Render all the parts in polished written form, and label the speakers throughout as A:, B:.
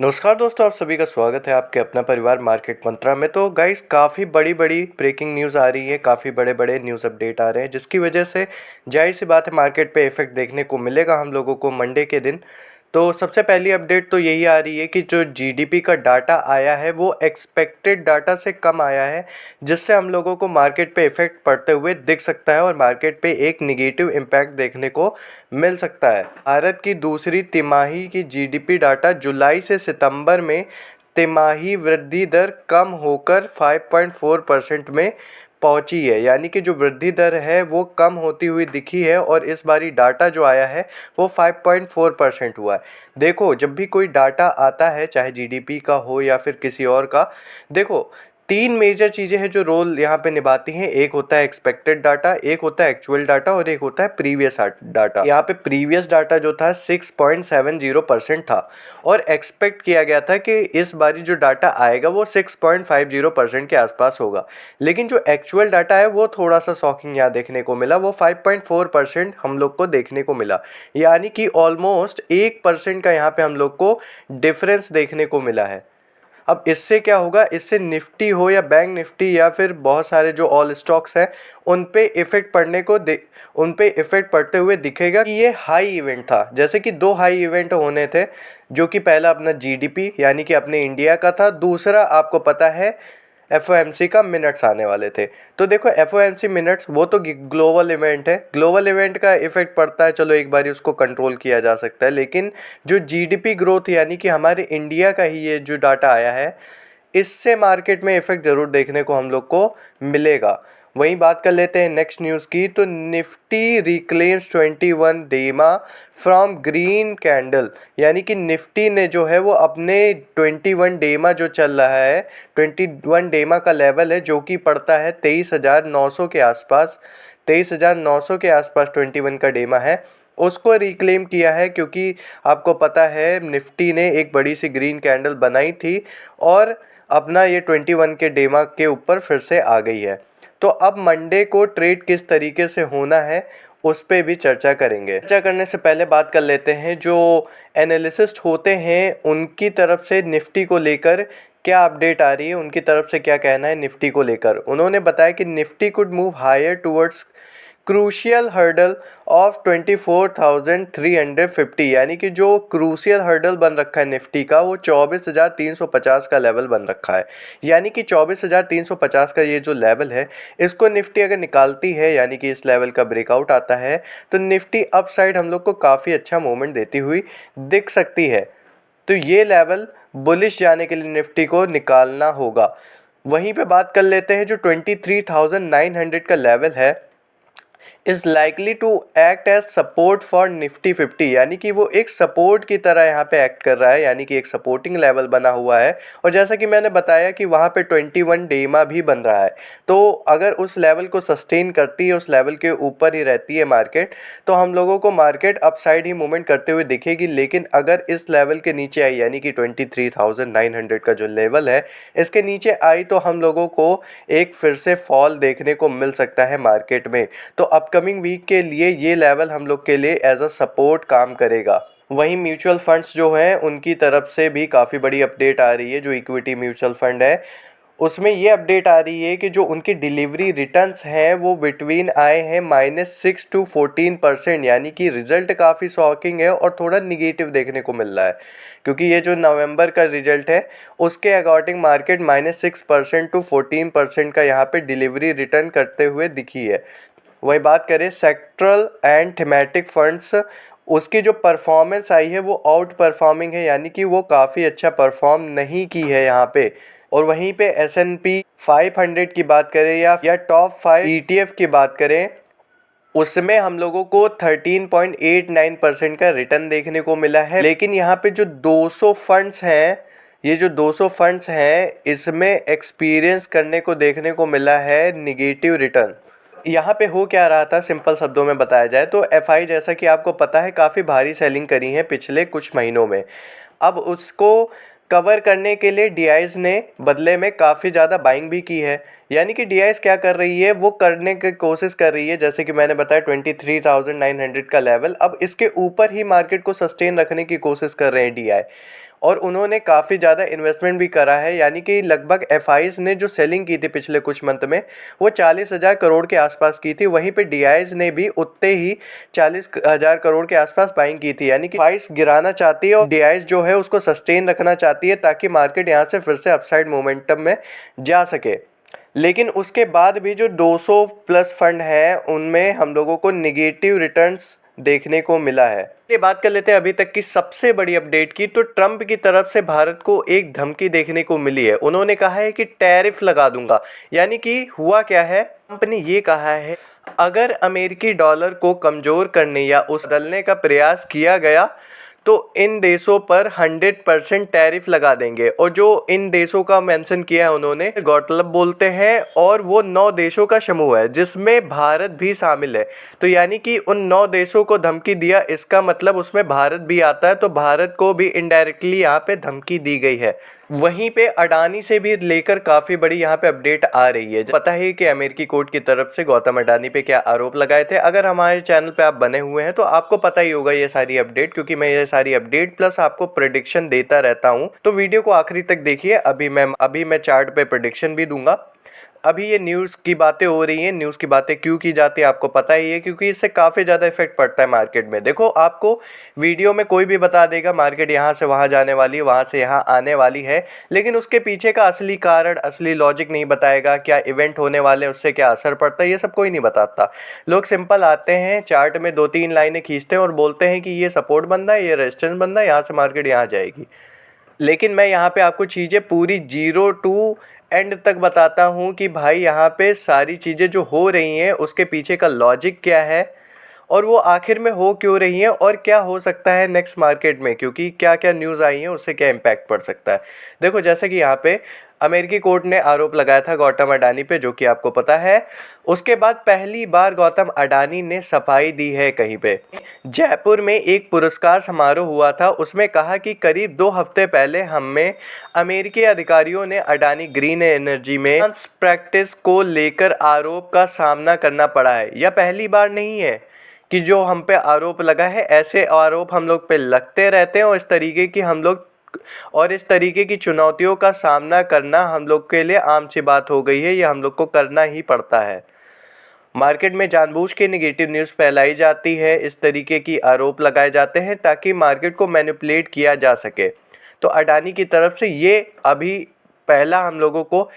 A: नमस्कार दोस्तों, आप सभी का स्वागत है आपके अपना परिवार मार्केट मंत्रा में। तो गाइस, काफ़ी बड़ी बड़ी ब्रेकिंग न्यूज़ आ रही है, काफ़ी बड़े बड़े न्यूज़ अपडेट आ रहे हैं, जिसकी वजह से जाहिर सी बात है मार्केट पे इफेक्ट देखने को मिलेगा हम लोगों को मंडे के दिन। तो सबसे पहली अपडेट तो यही आ रही है कि जो जीडीपी का डाटा आया है वो एक्सपेक्टेड डाटा से कम आया है, जिससे हम लोगों को मार्केट पे इफेक्ट पड़ते हुए दिख सकता है और मार्केट पे एक निगेटिव इम्पैक्ट देखने को मिल सकता है। भारत की दूसरी तिमाही की जीडीपी डाटा जुलाई से सितंबर में तिमाही वृद्धि दर कम होकर 5.4% में पहुंची है, यानी कि जो वृद्धि दर है वो कम होती हुई दिखी है और इस बारी डाटा जो आया है वो 5.4% हुआ है। देखो, जब भी कोई डाटा आता है, चाहे जीडीपी का हो या फिर किसी और का, देखो तीन मेजर चीज़ें हैं जो रोल यहाँ पे निभाती हैं। एक होता है एक्सपेक्टेड डाटा, एक होता है एक्चुअल डाटा और एक होता है प्रीवियस डाटा। यहाँ पे प्रीवियस डाटा जो था 6.70% था और एक्सपेक्ट किया गया था कि इस बारी जो डाटा आएगा वो 6.50% के आसपास होगा। लेकिन जो एक्चुअल डाटा है वो थोड़ा सा शॉकिंग यहाँ देखने को मिला, वो 5.4% हम लोग को देखने को मिला, यानी कि ऑलमोस्ट 1% का यहाँ पे हम लोग को डिफरेंस देखने को मिला है। अब इससे क्या होगा, इससे निफ्टी हो या बैंक निफ्टी या फिर बहुत सारे जो ऑल स्टॉक्स हैं उन पे इफेक्ट पड़ते हुए दिखेगा कि ये हाई इवेंट था। जैसे कि दो हाई इवेंट होने थे, जो कि पहला अपना जीडीपी यानी कि अपने इंडिया का था, दूसरा आपको पता है एफओएमसी का मिनट्स आने वाले थे। तो देखो, एफओएमसी मिनट्स वो तो ग्लोबल इवेंट है, ग्लोबल इवेंट का इफेक्ट पड़ता है, चलो एक बार उसको कंट्रोल किया जा सकता है। लेकिन जो जीडीपी ग्रोथ यानी कि हमारे इंडिया का ही ये जो डाटा आया है, इससे मार्केट में इफेक्ट ज़रूर देखने को हम लोग को मिलेगा। वहीं बात कर लेते हैं नेक्स्ट न्यूज़ की। तो निफ्टी रिक्लेम्स 21 डेमा फ्रॉम ग्रीन कैंडल, यानी कि निफ्टी ने जो है वो अपने 21 डेमा जो चल रहा है, 21 डेमा का लेवल है जो कि पड़ता है 23,900 के आसपास, 23,900 के आसपास 21 का डेमा है, उसको रिक्लेम किया है। क्योंकि आपको पता है निफ्टी ने एक बड़ी सी ग्रीन कैंडल बनाई थी और अपना ये 21 के डेमा के ऊपर फिर से आ गई है। तो अब मंडे को ट्रेड किस तरीके से होना है उस पे भी चर्चा करेंगे। चर्चा करने से पहले बात कर लेते हैं जो एनालिसिस्ट होते हैं उनकी तरफ से निफ्टी को लेकर क्या अपडेट आ रही है, उनकी तरफ से क्या कहना है निफ्टी को लेकर। उन्होंने बताया कि Nifty could move higher towards crucial hurdle of 24,350, यानी कि जो क्रूशियल हर्डल बन रखा है निफ्टी का वो 24,350 का लेवल बन रखा है। यानी कि 24,350 का ये जो लेवल है, इसको निफ्टी अगर निकालती है, यानी कि इस लेवल का ब्रेकआउट आता है, तो निफ्टी अपसाइड हम लोग को काफ़ी अच्छा मूवमेंट देती हुई दिख सकती है। तो ये लेवल बुलिश जाने के लिए निफ्टी को निकालना होगा। वहीं पे बात कर लेते हैं जो 23,900 का लेवल है, is likely to act as support for Nifty 50, यानी कि वो एक सपोर्ट की तरह यहाँ पे एक्ट कर रहा है, यानी कि एक सपोर्टिंग लेवल बना हुआ है। और जैसा कि मैंने बताया कि वहाँ पे 21 डेमा भी बन रहा है, तो अगर उस लेवल को सस्टेन करती है, उस लेवल के ऊपर ही रहती है मार्केट, तो हम लोगों को मार्केट अपसाइड ही मूवमेंट करते हुए दिखेगी। लेकिन अगर इस लेवल के नीचे आई, यानी कि 23,900 का जो लेवल है, इसके नीचे आई, तो हम लोगों को एक फिर से फॉल देखने को मिल सकता है मार्केट में। तो अपकमिंग वीक के लिए ये लेवल हम लोग के लिए एज अ सपोर्ट काम करेगा। वहीं म्यूचुअल फंड्स जो हैं उनकी तरफ से भी काफ़ी बड़ी अपडेट आ रही है। जो इक्विटी म्यूचुअल फंड है उसमें ये अपडेट आ रही है कि जो उनकी डिलीवरी रिटर्न्स हैं वो बिटवीन आए हैं -6 to 14%, यानी कि रिजल्ट काफ़ी शॉकिंग है और थोड़ा निगेटिव देखने को मिल रहा है। क्योंकि ये जो नवंबर का रिजल्ट है उसके अकॉर्डिंग मार्केट -6% to 14% का यहाँ पे डिलीवरी रिटर्न करते हुए दिखी है। वही बात करें सेक्टरल एंड थीमेटिक फंड्स, उसकी जो परफॉर्मेंस आई है वो आउट परफॉर्मिंग है, यानी कि वो काफ़ी अच्छा परफॉर्म नहीं की है यहाँ पे। और वहीं पे S&P 500 की बात करें या टॉप 5 ETF की बात करें, उसमें हम लोगों को 13.89% का रिटर्न देखने को मिला है। लेकिन यहाँ पे जो 200 फंड्स हैं, ये जो 200 फंड्स हैं, इसमें एक्सपीरियंस करने को देखने को मिला है निगेटिव रिटर्न। यहाँ पे हो क्या रहा था, सिंपल शब्दों में बताया जाए तो एफआई, जैसा कि आपको पता है, काफ़ी भारी सेलिंग करी है पिछले कुछ महीनों में। अब उसको कवर करने के लिए डीआईज ने बदले में काफ़ी ज़्यादा बाइंग भी की है, यानी कि DIS क्या कर रही है, वो करने की कोशिश कर रही है, जैसे कि मैंने बताया 23,900 का लेवल, अब इसके ऊपर ही मार्केट को सस्टेन रखने की कोशिश कर रहे हैं DI। और उन्होंने काफ़ी ज़्यादा इन्वेस्टमेंट भी करा है, यानी कि लगभग FIs ने जो सेलिंग की थी पिछले कुछ मंथ में वो 40,000 करोड़ के आसपास की थी, वहीं पे DIs ने भी उतने ही 40,000 करोड़ के आसपास बाइंग की थी। यानी कि FIs गिराना चाहती है और DIs जो है उसको सस्टेन रखना चाहती है ताकि मार्केट यहाँ से फिर से अपसाइड मोमेंटम में जा सके। लेकिन उसके बाद भी जो 200 प्लस फंड हैं उनमें हम लोगों को निगेटिव रिटर्न्स देखने को मिला है। ये बात कर लेते हैं अभी तक की सबसे बड़ी अपडेट की, तो ट्रंप की तरफ से भारत को एक धमकी देखने को मिली है। उन्होंने कहा है कि टैरिफ लगा दूंगा। यानी कि हुआ क्या है, ट्रंप ने ये कहा है अगर अमेरिकी डॉलर को कमज़ोर करने या उस बदलने का प्रयास किया गया तो इन देशों पर 100% टैरिफ लगा देंगे। और जो इन देशों का मेंशन किया है उन्होंने, गौरतलब बोलते हैं, और वो 9 देशों का समूह है जिसमें भारत भी शामिल है। तो यानी कि उन 9 देशों को धमकी दिया, इसका मतलब उसमें भारत भी आता है, तो भारत को भी इनडायरेक्टली यहाँ पे धमकी दी गई है। वहीं पे अडानी से भी लेकर काफ़ी बड़ी यहाँ पे अपडेट आ रही है। पता है कि अमेरिकी कोर्ट की तरफ से गौतम अडानी पे क्या आरोप लगाए थे। अगर हमारे चैनल पे आप बने हुए हैं तो आपको पता ही होगा ये सारी अपडेट, क्योंकि मैं ये सारी अपडेट प्लस आपको प्रेडिक्शन देता रहता हूँ। तो वीडियो को आखिरी तक देखिए। अभी मैं चार्ट पे प्रेडिक्शन भी दूंगा। अभी ये न्यूज़ की बातें हो रही हैं, न्यूज़ की बातें क्यों की जाती है आपको पता ही है, क्योंकि इससे काफ़ी ज़्यादा इफेक्ट पड़ता है मार्केट में। देखो, आपको वीडियो में कोई भी बता देगा मार्केट यहाँ से वहाँ जाने वाली है, वहाँ से यहाँ आने वाली है, लेकिन उसके पीछे का असली कारण, असली लॉजिक नहीं बताएगा। क्या इवेंट होने वाले हैं, उससे क्या असर पड़ता है, ये सब कोई नहीं बताता। लोग सिंपल आते हैं, चार्ट में 2-3 लाइनें खींचते हैं और बोलते हैं कि ये सपोर्ट बन रहा है, ये रेजिस्टेंस बन रहा है, यहाँ से मार्केट यहाँ जाएगी। लेकिन मैं यहाँ पे आपको चीज़ें पूरी जीरो टू एंड तक बताता हूँ कि भाई यहाँ पे सारी चीज़ें जो हो रही हैं उसके पीछे का लॉजिक क्या है और वो आखिर में हो क्यों रही हैं और क्या हो सकता है नेक्स्ट मार्केट में, क्योंकि क्या क्या न्यूज़ आई हैं उससे क्या इम्पैक्ट पड़ सकता है। देखो, जैसे कि यहाँ पे अमेरिकी कोर्ट ने आरोप लगाया था गौतम अडानी पे, जो कि आपको पता है। उसके बाद पहली बार गौतम अडानी ने सफाई दी है कहीं पे। जयपुर में एक पुरस्कार समारोह हुआ था, उसमें कहा कि करीब 2 हफ्ते पहले हमें अमेरिकी अधिकारियों ने अडानी ग्रीन एनर्जी में प्रैक्टिस को लेकर आरोप का सामना करना पड़ा है। यह पहली बार नहीं है कि जो हम पे आरोप लगा है, ऐसे आरोप हम लोग पे लगते रहते हैं और इस तरीके की चुनौतियों का सामना करना हम लोग के लिए आम सी बात हो गई है। ये हम लोग को करना ही पड़ता है। मार्केट में जानबूझ के नेगेटिव न्यूज़ फैलाई जाती है, इस तरीके की आरोप लगाए जाते हैं ताकि मार्केट को मैनिपुलेट किया जा सके। तो अडानी की तरफ से ये अभी पहला हम लोगों को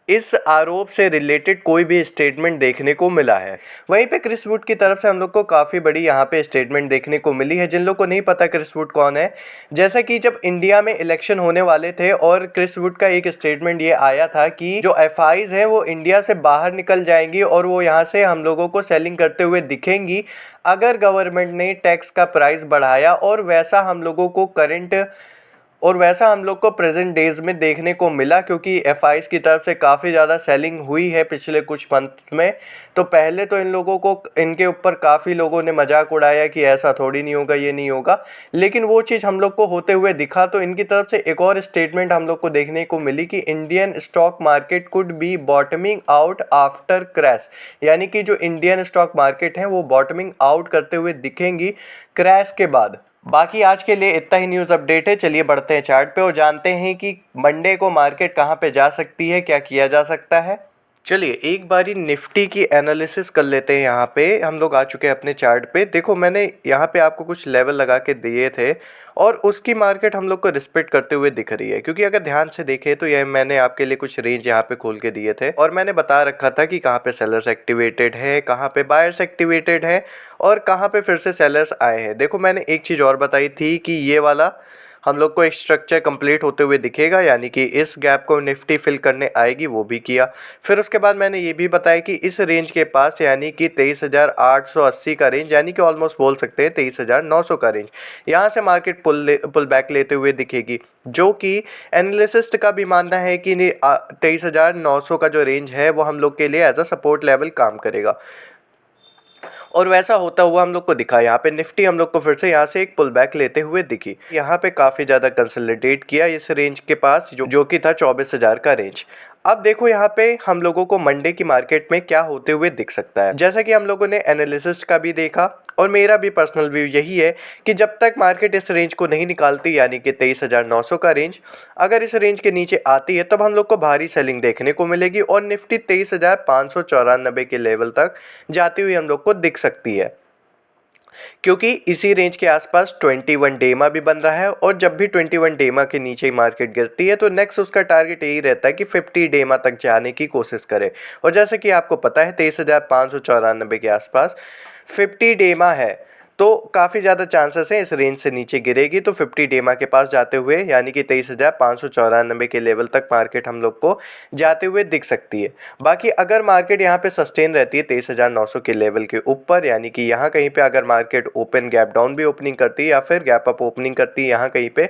A: इस आरोप से रिलेटेड कोई भी स्टेटमेंट देखने को मिला है। वहीं पे क्रिस वुड की तरफ से हम लोग को काफ़ी बड़ी यहाँ पे स्टेटमेंट देखने को मिली है। जिन लोग को नहीं पता क्रिस वुड कौन है, जैसा कि जब इंडिया में इलेक्शन होने वाले थे और क्रिस वुड का एक स्टेटमेंट ये आया था कि जो FIs हैं वो इंडिया से बाहर निकल जाएंगी और वो यहाँ से हम लोगों को सेलिंग करते हुए दिखेंगी अगर गवर्नमेंट ने टैक्स का प्राइस बढ़ाया। और वैसा हम लोग को प्रेजेंट डेज में देखने को मिला, क्योंकि FIs की तरफ से काफ़ी ज़्यादा सेलिंग हुई है पिछले कुछ मंथ में। तो पहले तो इनके ऊपर काफ़ी लोगों ने मजाक उड़ाया कि ऐसा थोड़ी नहीं होगा, ये नहीं होगा, लेकिन वो चीज़ हम लोग को होते हुए दिखा। तो इनकी तरफ से एक और स्टेटमेंट हम लोग को देखने को मिली कि Indian stock market could be bottoming out after crash. यानी कि जो इंडियन स्टॉक मार्केट है वो बॉटमिंग आउट करते हुए दिखेंगी क्रैश के बाद। बाकी आज के लिए इतना ही न्यूज़ अपडेट है। चलिए बढ़ते हैं चार्ट पे और जानते हैं कि मंडे को मार्केट कहाँ पे जा सकती है, क्या किया जा सकता है। चलिए एक बारी निफ्टी की एनालिसिस कर लेते हैं। यहाँ पे हम लोग आ चुके हैं अपने चार्ट पे। देखो, मैंने यहाँ पे आपको कुछ लेवल लगा के दिए थे और उसकी मार्केट हम लोग को रिस्पेक्ट करते हुए दिख रही है, क्योंकि अगर ध्यान से देखें तो यह मैंने आपके लिए कुछ रेंज यहाँ पे खोल के दिए थे और मैंने बता रखा था कि कहाँ पे सेलर्स एक्टिवेटेड है, कहाँ पे बायर्स एक्टिवेटेड है और कहाँ पे फिर से सेलर्स आए हैं। देखो, मैंने एक चीज़ और बताई थी कि ये वाला हम लोग को एक स्ट्रक्चर कंप्लीट होते हुए दिखेगा, यानी कि इस गैप को निफ्टी फिल करने आएगी, वो भी किया। फिर उसके बाद मैंने ये भी बताया कि इस रेंज के पास, यानी कि 23,880 का रेंज, यानी कि ऑलमोस्ट बोल सकते हैं 23,900 का रेंज, यहाँ से मार्केट पुल बैक लेते हुए दिखेगी, जो कि एनालिसिस्ट का भी मानना है कि 23,900 का जो रेंज है वो हम लोग के लिए एज अ सपोर्ट लेवल काम करेगा। और वैसा होता हुआ हम लोग को दिखा। यहाँ पे निफ्टी हम लोग को फिर से यहाँ से एक पुल बैक लेते हुए दिखी। यहाँ पे काफ़ी ज़्यादा कंसोलिडेट किया इस रेंज के पास, जो कि था 24,000 का रेंज। अब देखो यहाँ पे हम लोगों को मंडे की मार्केट में क्या होते हुए दिख सकता है। जैसा कि हम लोगों ने एनालिसिस्ट का भी देखा और मेरा भी पर्सनल व्यू यही है कि जब तक मार्केट इस रेंज को नहीं निकालती, यानी कि 23,900 का रेंज, अगर इस रेंज के नीचे आती है तब हम लोग को भारी सेलिंग देखने को मिलेगी और निफ्टी 23,594 के लेवल तक जाती हुई हम लोग को दिख सकती है, क्योंकि इसी रेंज के आसपास 21 डेमा भी बन रहा है। और जब भी 21 डेमा के नीचे ही मार्केट गिरती है तो नेक्स्ट उसका टारगेट यही रहता है कि 50 डेमा तक जाने की कोशिश करे। और जैसे कि आपको पता है 23,594 के आसपास 50 डेमा है, तो काफ़ी ज़्यादा चांसेस है इस रेंज से नीचे गिरेगी, तो 50 डेमा के पास जाते हुए यानी कि 23,594 के लेवल तक मार्केट हम लोग को जाते हुए दिख सकती है। बाकी अगर मार्केट यहाँ पे सस्टेन रहती है 23,900 के लेवल के ऊपर, यानी कि यहाँ कहीं पे अगर मार्केट ओपन गैप डाउन भी ओपनिंग करती है या फिर गैप अप ओपनिंग करती है यहाँ कहीं पे,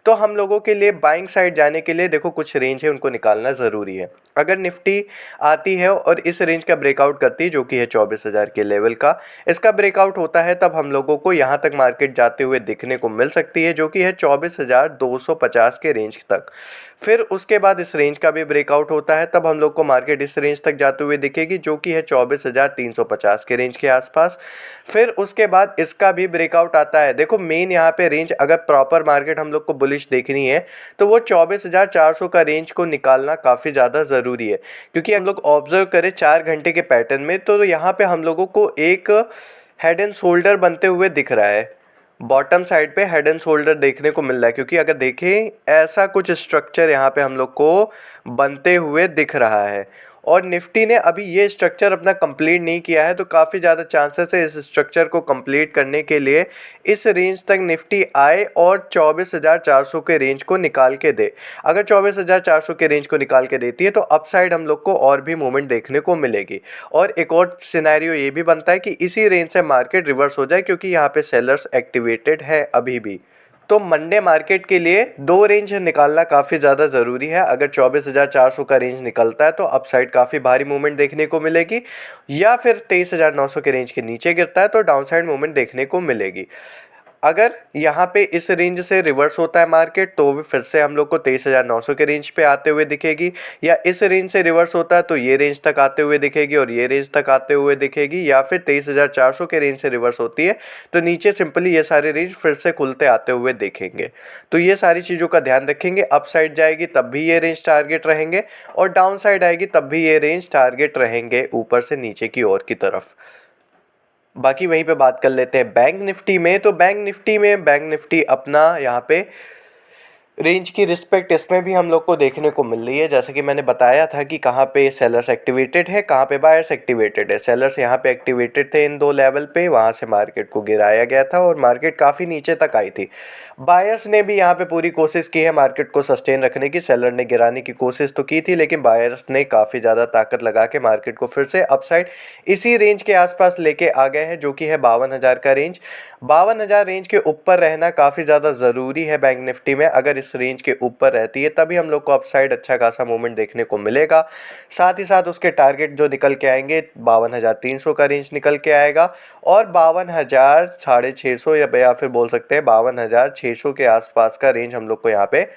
A: तो हम लोगों के लिए बाइंग साइड जाने के लिए देखो कुछ रेंज है उनको निकालना ज़रूरी है। अगर निफ्टी आती है और इस रेंज का ब्रेकआउट करती है जो कि है 24,000 के लेवल का, इसका ब्रेकआउट होता है तब हम लोगों को यहाँ तक मार्केट जाते हुए दिखने को मिल सकती है जो कि है 24,250 के रेंज तक। फिर उसके बाद इस रेंज का भी ब्रेकआउट होता है तब हम लोग को मार्केट इस रेंज तक जाते हुए दिखेगी जो कि है 24,350 के रेंज के आसपास। फिर उसके बाद इसका भी ब्रेकआउट आता है। देखो मेन यहाँ पे रेंज अगर प्रॉपर मार्केट हम लोग को बुलिश देखनी है तो वो 24,400 का रेंज को निकालना काफ़ी ज़्यादा ज़रूरी है, क्योंकि हम लोग ऑब्जर्व करें 4 घंटे के पैटर्न में तो यहाँ पे हम लोगों को एक हेड एंड शोल्डर बनते हुए दिख रहा है। बॉटम साइड पे हेड एंड शोल्डर देखने को मिल रहा है, क्योंकि अगर देखें ऐसा कुछ स्ट्रक्चर यहाँ पे हम लोग को बनते हुए दिख रहा है और निफ्टी ने अभी ये स्ट्रक्चर अपना कंप्लीट नहीं किया है, तो काफ़ी ज़्यादा चांसेस है इस स्ट्रक्चर को कंप्लीट करने के लिए इस रेंज तक निफ्टी आए और 24,400 के रेंज को निकाल के दे। अगर 24,400 के रेंज को निकाल के देती है तो अपसाइड हम लोग को और भी मूवमेंट देखने को मिलेगी। और एक और सिनेरियो ये भी बनता है कि इसी रेंज से मार्केट रिवर्स हो जाए, क्योंकि यहाँ पे सेलर्स एक्टिवेटेड है अभी भी। तो मंडे मार्केट के लिए दो रेंज निकालना काफ़ी ज़्यादा ज़रूरी है। अगर 24,400 का रेंज निकलता है तो अपसाइड काफ़ी भारी मूवमेंट देखने को मिलेगी, या फिर 23,900 के रेंज के नीचे गिरता है तो डाउनसाइड मूवमेंट देखने को मिलेगी। अगर यहाँ पे इस रेंज से रिवर्स होता है मार्केट तो भी फिर से हम लोग को 23,900 के रेंज पे आते हुए दिखेगी, या इस रेंज से रिवर्स होता है तो ये रेंज तक आते हुए दिखेगी और ये रेंज तक आते हुए दिखेगी, या फिर 23,400 के रेंज से रिवर्स होती है तो नीचे सिंपली ये सारे रेंज फिर से खुलते आते हुए दिखेंगे। तो ये सारी चीज़ों का ध्यान रखेंगे। अप साइड जाएगी तब भी ये रेंज टारगेट रहेंगे और डाउन साइड आएगी तब भी ये रेंज टारगेट रहेंगे ऊपर से नीचे की ओर की तरफ। बाकी वहीं पे बात कर लेते हैं बैंक निफ्टी में। तो बैंक निफ्टी अपना यहाँ पे रेंज की रिस्पेक्ट इसमें भी हम लोग को देखने को मिल रही है। जैसे कि मैंने बताया था कि कहाँ पे सेलर्स एक्टिवेटेड है, कहाँ पे बायर्स एक्टिवेटेड है। सेलर्स यहाँ पे एक्टिवेटेड थे इन दो लेवल पे, वहाँ से मार्केट को गिराया गया था और मार्केट काफ़ी नीचे तक आई थी। बायर्स ने भी यहाँ पे पूरी कोशिश की है मार्केट को सस्टेन रखने की। सेलर ने गिराने की कोशिश तो की थी, लेकिन बायर्स ने काफ़ी ज़्यादा ताकत लगा के मार्केट को फिर से अपसाइड इसी रेंज के आसपास लेके आ गए हैं जो कि है 52,000 का रेंज। 52,000 रेंज के ऊपर रहना काफ़ी ज़्यादा ज़रूरी है बैंक निफ्टी में। अगर इस रेंज के ऊपर रहती है तभी हम लोग को अपसाइड अच्छा खासा मूवमेंट देखने को मिलेगा। साथ ही साथ उसके टारगेट जो निकल के आएंगे 52,300 का रेंज निकल के आएगा और 52,650 या फिर बोल सकते हैं 52,600 के आसपास का रेंज हम लोग को यहाँ पे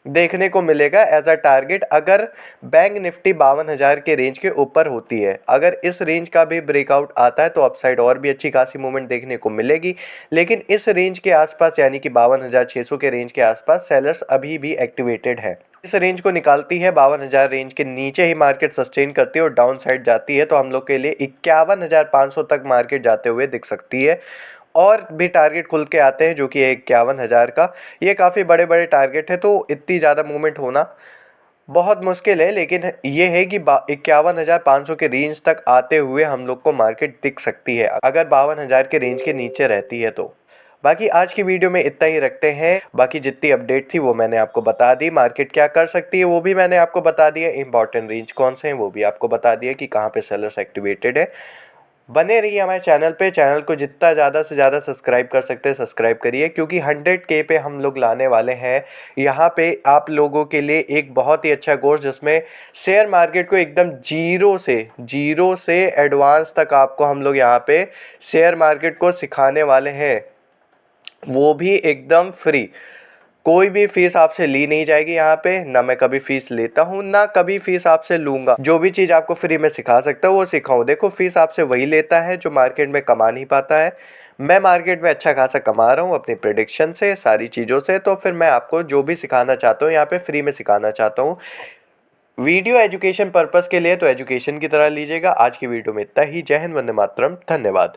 A: देखने को मिलेगा एज अ टारगेट, अगर बैंक निफ्टी 52,000 के रेंज के ऊपर होती है। अगर इस रेंज का भी ब्रेकआउट आता है तो अपसाइड और भी अच्छी खासी मूवमेंट देखने को मिलेगी, लेकिन इस रेंज के आसपास यानी कि 52,600 के रेंज के आसपास सेलर्स अभी भी एक्टिवेटेड है। इस रेंज को निकालती है 52,000 रेंज के नीचे ही मार्केट सस्टेन करती है और डाउन साइड जाती है तो हम लोग के लिए 51,500 तक मार्केट जाते हुए दिख सकती है। और भी टारगेट खुल के आते हैं जो कि है 51,000 का। ये काफ़ी बड़े बड़े टारगेट है तो इतनी ज़्यादा मूवमेंट होना बहुत मुश्किल है, लेकिन ये है कि 51,500 के रेंज तक आते हुए हम लोग को मार्केट दिख सकती है अगर 52,000 के रेंज के नीचे रहती है तो। बाकी आज की वीडियो में इतना ही रखते हैं। बाकी जितनी अपडेट थी वो मैंने आपको बता दी, मार्केट क्या कर सकती है वो भी मैंने आपको बता दिया, इंपॉर्टेंट रेंज कौन से हैं वो भी आपको बता दिया कि कहाँ पे सेलर्स एक्टिवेटेड है। बने रहिए हमारे चैनल पे। चैनल को जितना ज़्यादा से ज़्यादा सब्सक्राइब कर सकते हैं सब्सक्राइब करिए, क्योंकि 100K पे हम लोग लाने वाले हैं यहाँ पे आप लोगों के लिए एक बहुत ही अच्छा कोर्स, जिसमें शेयर मार्केट को एकदम जीरो से एडवांस तक आपको हम लोग यहाँ पे शेयर मार्केट को सिखाने वाले हैं, वो भी एकदम फ्री। कोई भी फीस आपसे ली नहीं जाएगी यहाँ पे, ना मैं कभी फीस लेता हूँ ना कभी फीस आपसे लूंगा। जो भी चीज़ आपको फ्री में सिखा सकता हूँ वो सिखाऊँ। देखो फीस आपसे वही लेता है जो मार्केट में कमा नहीं पाता है। मैं मार्केट में अच्छा खासा कमा रहा हूँ अपनी प्रेडिक्शन से, सारी चीज़ों से, तो फिर मैं आपको जो भी सिखाना चाहता हूँ यहाँ पे फ्री में सिखाना चाहता हूँ। वीडियो एजुकेशन पर्पस के लिए तो एजुकेशन की तरह लीजिएगा। आज की वीडियो में इतना ही। जय हिंद, वंदे मातरम, धन्यवाद।